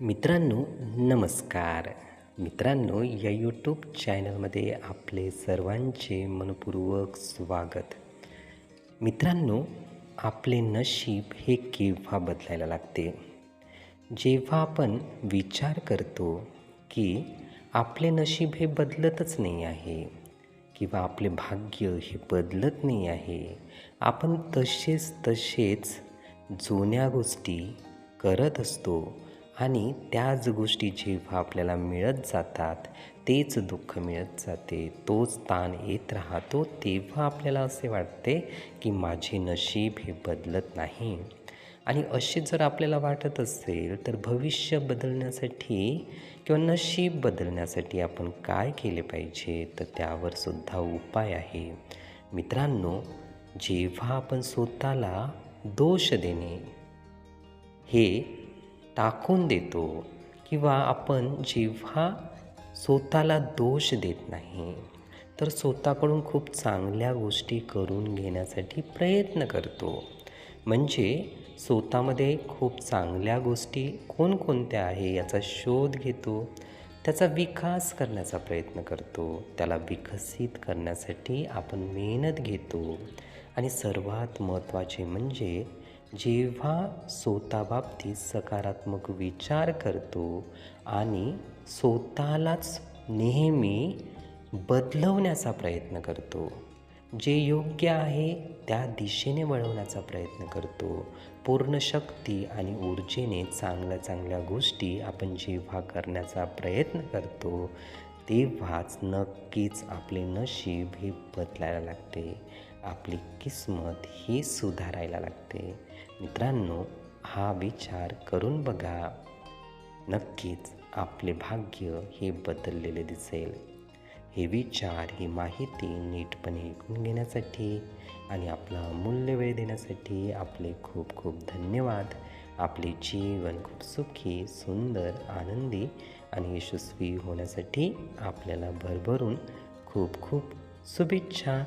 मित्रांनो, नमस्कार. मित्रांनो, या यूट्यूब चॅनलमध्ये आपले सर्वांचे मनपूर्वक स्वागत. मित्रांनो, आपले नशीब हे केव्हा बदलायला लागते? जेव्हा आपण विचार करतो की आपले नशीब हे बदलतच नाही आहे किंवा आपले भाग्य हे बदलत नाही आहे, आपण तसेच जुन्या गोष्टी करत असतो आणि त्याच गोष्टी जेव्हा आपल्याला मिळत जातात, तेच दुःख मिळत जाते, तोच ताण येत राहतो, तेव्हा आपल्याला असे वाटते की माझे नशीब हे बदलत नाही. आणि असे जर आपल्याला वाटत असेल तर भविष्य बदलण्यासाठी किंवा नशीब बदलण्यासाठी आपण काय केले पाहिजे, तर त्यावर सुद्धा उपाय आहे. मित्रांनो, जेव्हा आपण स्वतःला दोष देणे हे टाकून देतो किंवा आपण जेव्हा स्वतःला दोष देत नाही, तर स्वतःकडून खूप चांगल्या गोष्टी करून घेण्यासाठी प्रयत्न करतो. म्हणजे स्वतःमध्ये खूप चांगल्या गोष्टी कोणकोणत्या आहे याचा शोध घेतो, त्याचा विकास करण्याचा प्रयत्न करतो, त्याला विकसित करण्यासाठी आपण मेहनत घेतो. आणि सर्वात महत्त्वाचे म्हणजे जेव्हा स्वतःबाबतीत सकारात्मक विचार करतो आणि स्वतःलाच नेहमी बदलवण्याचा प्रयत्न करतो, जे योग्य आहे त्या दिशेने वळवण्याचा प्रयत्न करतो. पूर्ण शक्ती आणि ऊर्जेने चांगल्या गोष्टी आपण जेव्हा करण्याचा प्रयत्न करतो, तेव्हाच नक्कीच आपले नशीब हे बदलायला लागते, आपली किस्मत ही सुधारायला लागते. मित्रांनो, हा विचार करून बघा, नक्कीच आपले भाग्य हे बदललेले दिसेल. हे विचार, ही माहिती नीटपणे ऐकून घेण्यासाठी आणि आपला अमूल्य वेळ देण्यासाठी आपले खूप खूप धन्यवाद. आपले जीवन खूप सुखी, सुंदर, आनंदी आणि यशस्वी होण्यासाठी आपल्याला भरभरून खूप खूप शुभेच्छा.